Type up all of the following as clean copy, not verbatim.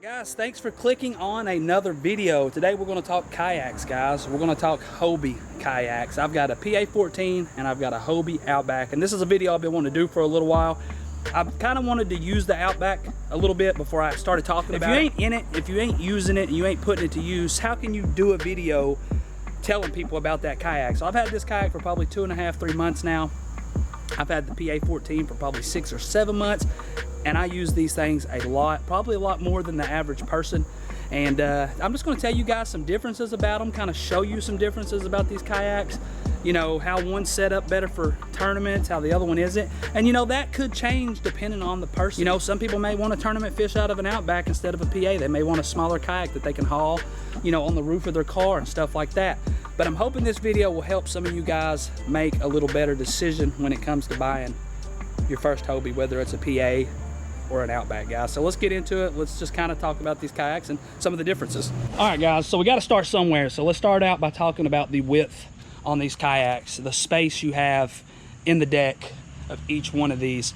Guys, thanks for clicking on another video. Today we're going to talk kayaks, guys. We're going to talk Hobie kayaks. I've got a PA14 and I've got a Hobie Outback, and this is a video I've been wanting to do for a little while. I kind of wanted to use the Outback a little bit before I started talking about it. If you ain't in it, if you ain't using it, and you ain't putting it to use, how can you do a video telling people about that kayak? So I've had this kayak for probably 2.5, 3 months now. I've had the PA14 for probably 6 or 7 months, and I use these things a lot, probably a lot more than the average person. And I'm just going to tell you guys some differences about them, kind of show you some differences about these kayaks. You know, how one's set up better for tournaments, how the other one isn't. And you know, that could change depending on the person. You know, some people may want a tournament fish out of an Outback instead of a PA. They may want a smaller kayak that they can haul, you know, on the roof of their car and stuff like that. But I'm hoping this video will help some of you guys make a little better decision when it comes to buying your first Hobie, whether it's a PA or an Outback, guys. So let's get into it. Let's just kind of talk about these kayaks and some of the differences. All right, guys, so we got to start somewhere. So let's start out by talking about the width on these kayaks, the space you have in the deck of each one of these.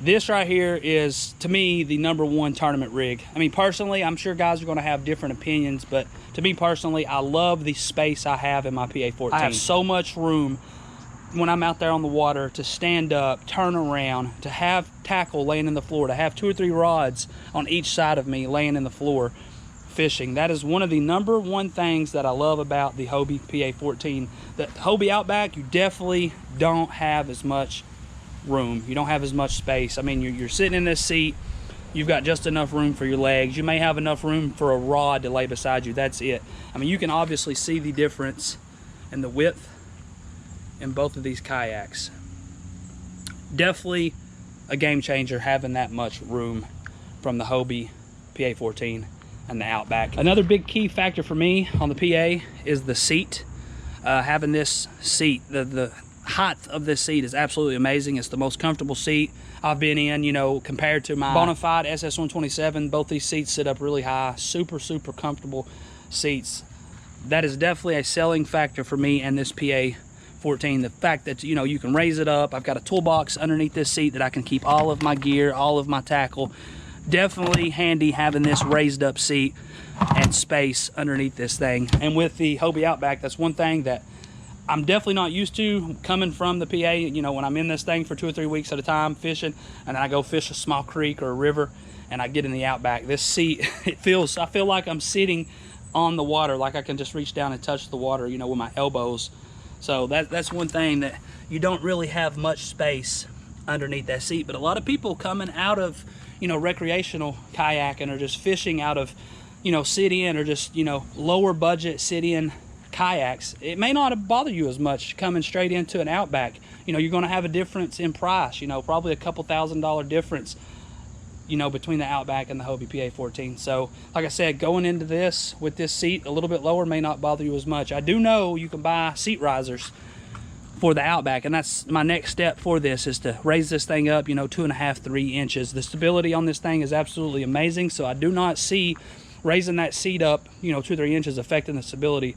This right here is, to me, the #1 tournament rig. I mean, personally, I'm sure guys are going to have different opinions, but to me personally, I love the space I have in my PA14. I have so much room when I'm out there on the water to stand up, turn around, to have tackle laying in the floor, to have 2 or 3 rods on each side of me laying in the floor fishing. That is one of the #1 things that I love about the Hobie PA14. The Hobie Outback, you definitely don't have as much room. You don't have as much space. I mean, you're sitting in this seat, you've got just enough room for your legs. You may have enough room for a rod to lay beside you. That's it. I mean, you can obviously see the difference in the width in both of these kayaks. Definitely a game changer having that much room from the Hobie PA14 and the Outback. Another big key factor for me on the PA is the seat. Having this seat, the height of this seat is absolutely amazing. It's the most comfortable seat I've been in, you know, compared to my Bonafide SS127. Both these seats sit up really high, super comfortable seats. That is definitely a selling factor for me and this PA14. The fact that, you know, you can raise it up. I've got a toolbox underneath this seat that I can keep all of my gear, all of my tackle. Definitely handy having this raised up seat and space underneath this thing. And with the Hobie Outback, that's one thing that I'm definitely not used to coming from the PA. You know, when I'm in this thing for 2 or 3 weeks at a time fishing, and then I go fish a small creek or a river and I get in the Outback, this seat, I feel like I'm sitting on the water, like I can just reach down and touch the water, you know, with my elbows. So that's one thing, that you don't really have much space underneath that seat. But a lot of people coming out of, you know, recreational kayaking or just fishing out of, you know, sit-in or just, you know, lower budget sit-in kayaks, it may not bother you as much coming straight into an Outback. You know, you're going to have a difference in price, you know, probably a couple $1,000 difference, you know, between the Outback and the Hobie PA14. So like I said, going into this with this seat a little bit lower may not bother you as much. I do know you can buy seat risers for the Outback, and that's my next step for this, is to raise this thing up, you know, 2.5, 3 inches. The stability on this thing is absolutely amazing, so I do not see raising that seat up, you know, 2 or 3 inches affecting the stability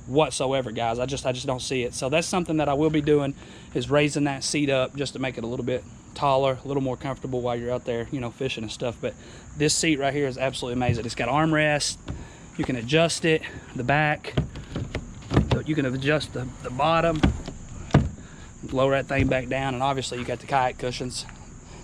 whatsoever, guys. I just don't see it. So that's something that I will be doing, is raising that seat up just to make it a little bit taller, a little more comfortable while you're out there, you know, fishing and stuff. But this seat right here is absolutely amazing. It's got armrests, you can adjust it, the back, so you can adjust the bottom, lower that thing back down, and obviously you got the kayak cushions.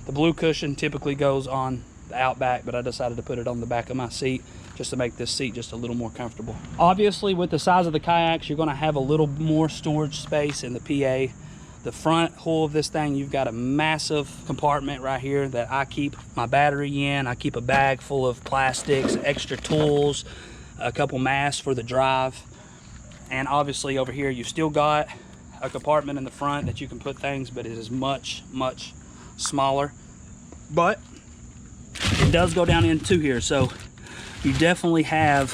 The blue cushion typically goes on the Outback, but I decided to put it on the back of my seat just to make this seat just a little more comfortable. Obviously, with the size of the kayaks, you're going to have a little more storage space in the PA. The front hull of this thing, you've got a massive compartment right here that I keep my battery in. I keep a bag full of plastics, extra tools, a couple masts for the drive. And obviously over here, you've still got a compartment in the front that you can put things, but it is much smaller. But it does go down into here, so you definitely have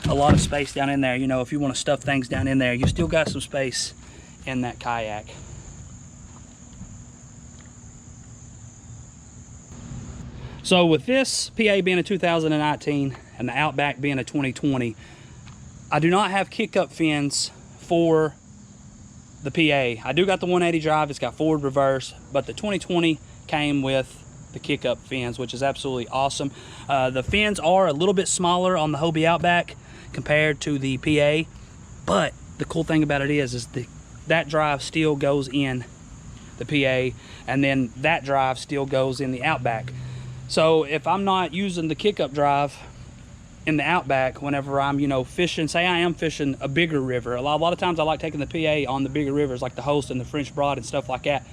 a lot of space down in there. You know, if you want to stuff things down in there, you still got some space in that kayak. So with this PA being a 2019 and the Outback being a 2020, I do not have kick up fins for the PA. I do got the 180 drive, it's got forward reverse, but the 2020 came with the kick up fins, which is absolutely awesome. The fins are a little bit smaller on the Hobie Outback compared to the PA, but the cool thing about it is that drive still goes in the PA, and then that drive still goes in the Outback. So if I'm not using the kick up drive in the Outback, whenever I'm, you know, fishing, say I am fishing a bigger river, a lot of times I like taking the PA on the bigger rivers like the Host and the French Broad and stuff like that.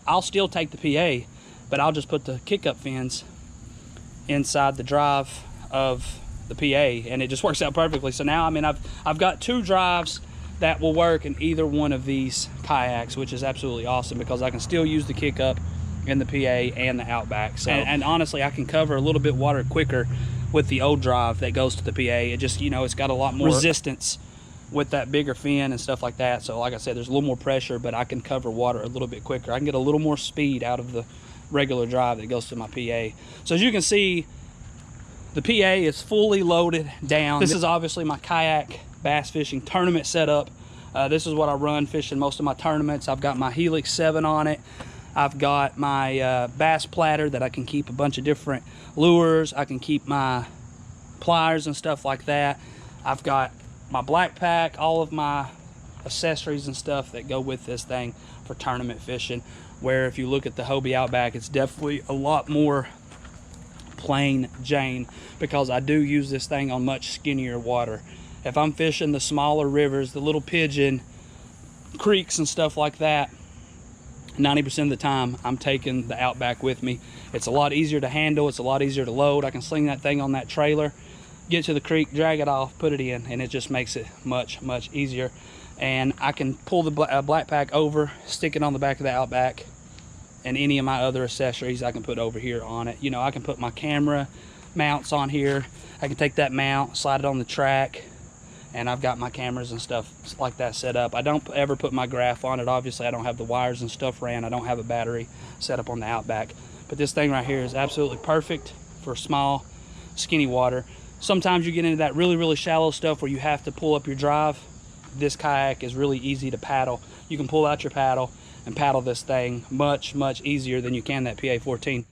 I'll still take the PA, but I'll just put the kick up fins inside the drive of the PA, and it just works out perfectly. So now, I mean, I've got 2 drives that will work in either one of these kayaks, which is absolutely awesome because I can still use the kick up in the PA and the Outback. So, and honestly, I can cover a little bit water quicker with the old drive that goes to the PA. It just, you know, it's got a lot more resistance with that bigger fin and stuff like that. So like I said, there's a little more pressure, but I can cover water a little bit quicker. I can get a little more speed out of the regular drive that goes to my PA. So as you can see, the PA is fully loaded down. This is obviously my kayak bass fishing tournament setup. This is what I run fishing most of my tournaments. I've got my HELIX 7 on it. I've got my bass platter that I can keep a bunch of different lures. I can keep my pliers and stuff like that. I've got my black pack, all of my accessories and stuff that go with this thing for tournament fishing, where if you look at the Hobie Outback, it's definitely a lot more plain Jane because I do use this thing on much skinnier water. If I'm fishing the smaller rivers, the little pigeon creeks and stuff like that, 90% of the time I'm taking the Outback with me. It's a lot easier to handle, it's a lot easier to load. I can sling that thing on that trailer, get to the creek, drag it off, put it in, and it just makes it much easier. And I can pull the black pack over, stick it on the back of the Outback, and any of my other accessories I can put over here on it. You know, I can put my camera mounts on here. I can take that mount, slide it on the track, and I've got my cameras and stuff like that set up. I don't ever put my graph on it. Obviously, I don't have the wires and stuff ran. I don't have a battery set up on the Outback. But this thing right here is absolutely perfect for small, skinny water. Sometimes you get into that really shallow stuff where you have to pull up your drive. This kayak is really easy to paddle. You can pull out your paddle and paddle this thing much easier than you can that PA14.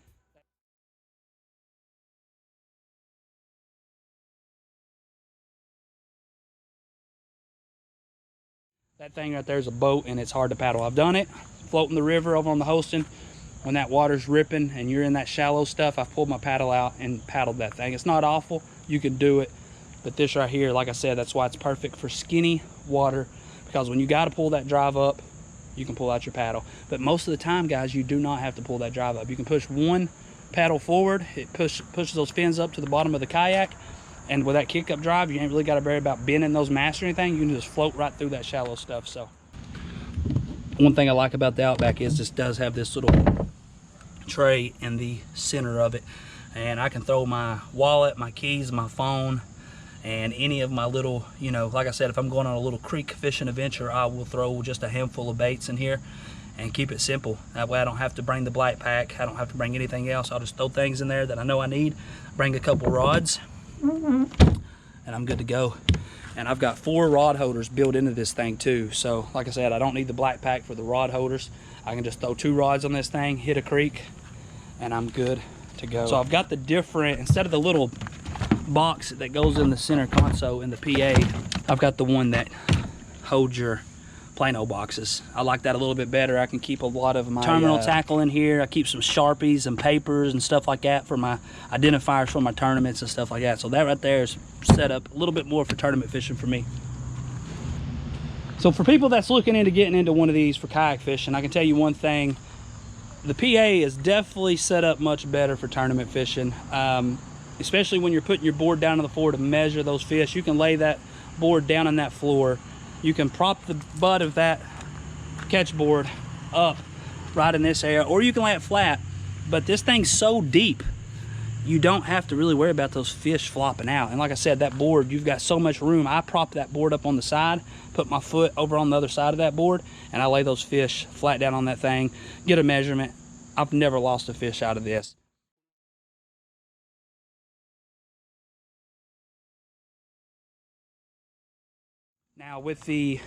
That thing right there is a boat, and it's hard to paddle. I've done it floating the river over on the Holston. When that water's ripping and you're in that shallow stuff, I've pulled my paddle out and paddled that thing. It's not awful, you can do it. But this right here, like I said, that's why it's perfect for skinny water, because when you got to pull that drive up, you can pull out your paddle. But most of the time, guys, you do not have to pull that drive up. You can push one paddle forward, it pushes those fins up to the bottom of the kayak, and with that kick up drive, you ain't really got to worry about bending those masts or anything. You can just float right through that shallow stuff. So one thing I like about the Outback is this does have this little tray in the center of it, and I can throw my wallet, my keys, my phone, and any of my little, you know, like I said, if I'm going on a little creek fishing adventure, I will throw just a handful of baits in here and keep it simple. That way I don't have to bring the black pack, I don't have to bring anything else. I'll just throw things in there that I know I need, bring a couple rods, and I'm good to go. And I've got 4 rod holders built into this thing too. So like I said, I don't need the black pack for the rod holders. I can just throw 2 rods on this thing, hit a creek, and I'm good to go. So I've got the different, instead of the little box that goes in the center console in the PA, I've got the one that holds your Plano boxes. I like that a little bit better. I can keep a lot of my terminal tackle in here. I keep some Sharpies and papers and stuff like that for my identifiers for my tournaments and stuff like that. So that right there is set up a little bit more for tournament fishing for me. So for people that's looking into getting into one of these for kayak fishing, I can tell you one thing. The PA is definitely set up much better for tournament fishing, especially when you're putting your board down on the floor to measure those fish. You can lay that board down on that floor. You can prop the butt of that catch board up right in this area, or you can lay it flat. But this thing's so deep, you don't have to really worry about those fish flopping out. And like I said, that board, you've got so much room. I prop that board up on the side, put my foot over on the other side of that board, and I lay those fish flat down on that thing, get a measurement. I've never lost a fish out of this. Now with the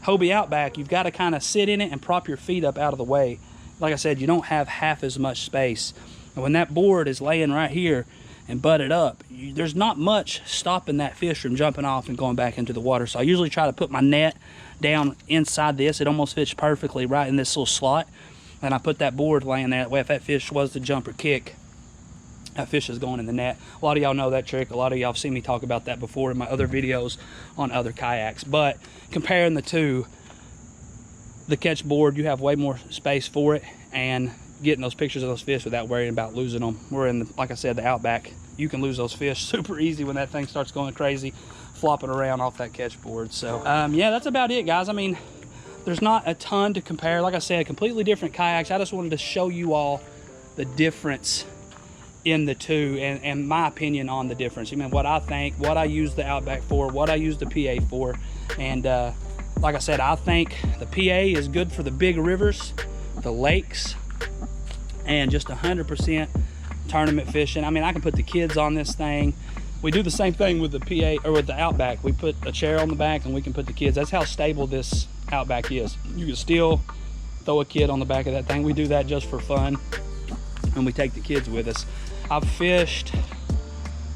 Hobie Outback, you've got to kind of sit in it and prop your feet up out of the way. like I said, you don't have half as much space. And when that board is laying right here and butted up, there's not much stopping that fish from jumping off and going back into the water. So I usually try to put my net down inside this. It almost fits perfectly right in this little slot. And I put that board laying there. That way, if that fish was to jump or kick, that fish is going in the net. A lot of y'all know that trick. A lot of y'all have seen me talk about that before in my other videos on other kayaks. But comparing the two, the catch board, you have way more space for it, and getting those pictures of those fish without worrying about losing them. We're in, like I said, the Outback. You can lose those fish super easy when that thing starts going crazy, flopping around off that catch board. So yeah, that's about it, guys. I mean, there's not a ton to compare. Like I said, completely different kayaks. I just wanted to show you all the difference in the two, and my opinion on the difference. I mean, what I think, what I use the Outback for, what I use the PA for. And like I said, I think the PA is good for the big rivers, the lakes, and just 100% tournament fishing. I mean, I can put the kids on this thing. We do the same thing with the PA, or with the Outback. We put a chair on the back and we can put the kids. That's how stable this Outback is. You can still throw a kid on the back of that thing. We do that just for fun, and we take the kids with us. I've fished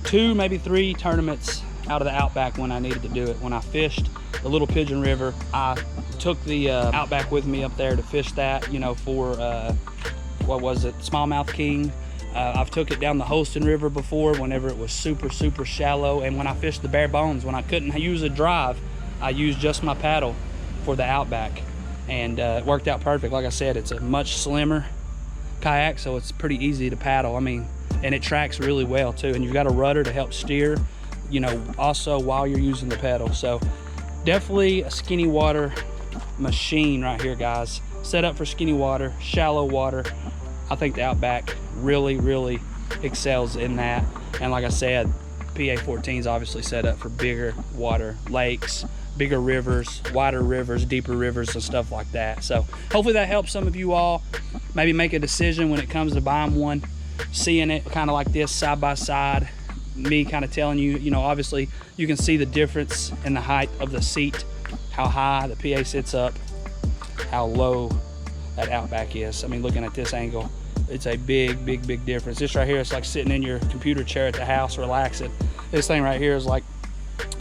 2, maybe 3 tournaments out of the Outback when I needed to do it. When I fished the Little Pigeon River, I took the Outback with me up there to fish that, you know, for what was it, Smallmouth King. I've took it down the Holston River before whenever it was super shallow, and when I fished the bare bones, when I couldn't use a drive, I used just my paddle for the Outback, and it worked out perfect. Like I said, it's a much slimmer kayak, so it's pretty easy to paddle. I mean, and it tracks really well too, and you've got a rudder to help steer, you know, also while you're using the pedal. So definitely a skinny water machine right here, guys. Set up for skinny water, shallow water. I think the Outback really excels in that. And like I said, PA14 is obviously set up for bigger water, lakes, bigger rivers, wider rivers, deeper rivers, and stuff like that. So hopefully that helps some of you all maybe make a decision when it comes to buying one, seeing it kind of like this side by side, me kind of telling you, you know, obviously you can see the difference in the height of the seat, how high the PA sits up, how low that Outback is. I mean, looking at this angle, it's a big difference. This right here, it's like sitting in your computer chair at the house relaxing. This thing right here is like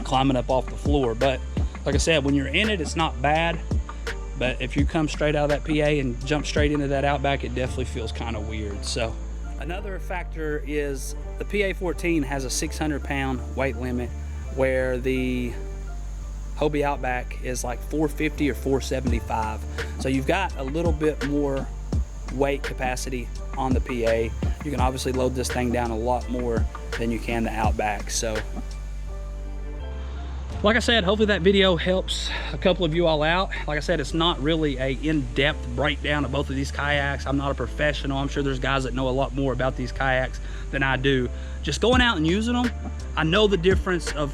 climbing up off the floor. But like I said, when you're in it, it's not bad. But if you come straight out of that PA and jump straight into that Outback, it definitely feels kind of weird. So another factor is the PA14 has a 600-pound weight limit, where the Hobie Outback is like 450 or 475. So you've got a little bit more weight capacity on the PA. You can obviously load this thing down a lot more than you can the Outback. So like I said, hopefully that video helps a couple of you all out. Like I said, it's not really a in-depth breakdown of both of these kayaks. I'm not a professional. I'm sure there's guys that know a lot more about these kayaks than I do. Just going out and using them, I know the difference of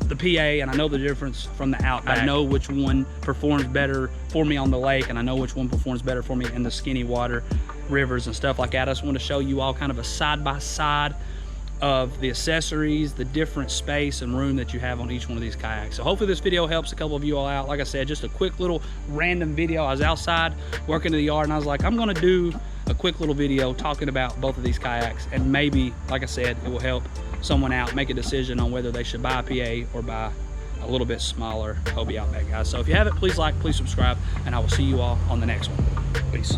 the PA, and I know the difference from the Outback. I know which one performs better for me on the lake, and I know which one performs better for me in the skinny water rivers and stuff like that. I just want to show you all kind of a side-by-side of the accessories, the different space and room that you have on each one of these kayaks. So hopefully this video helps a couple of you all out. Like I said, just a quick little random video. I was outside working in the yard, and I was like, I'm gonna do a quick little video talking about both of these kayaks, and maybe, like I said, it will help someone out make a decision on whether they should buy a PA or buy a little bit smaller Hobie Outback, guys. So if you haven't, please like, please subscribe, and I will see you all on the next one. Peace.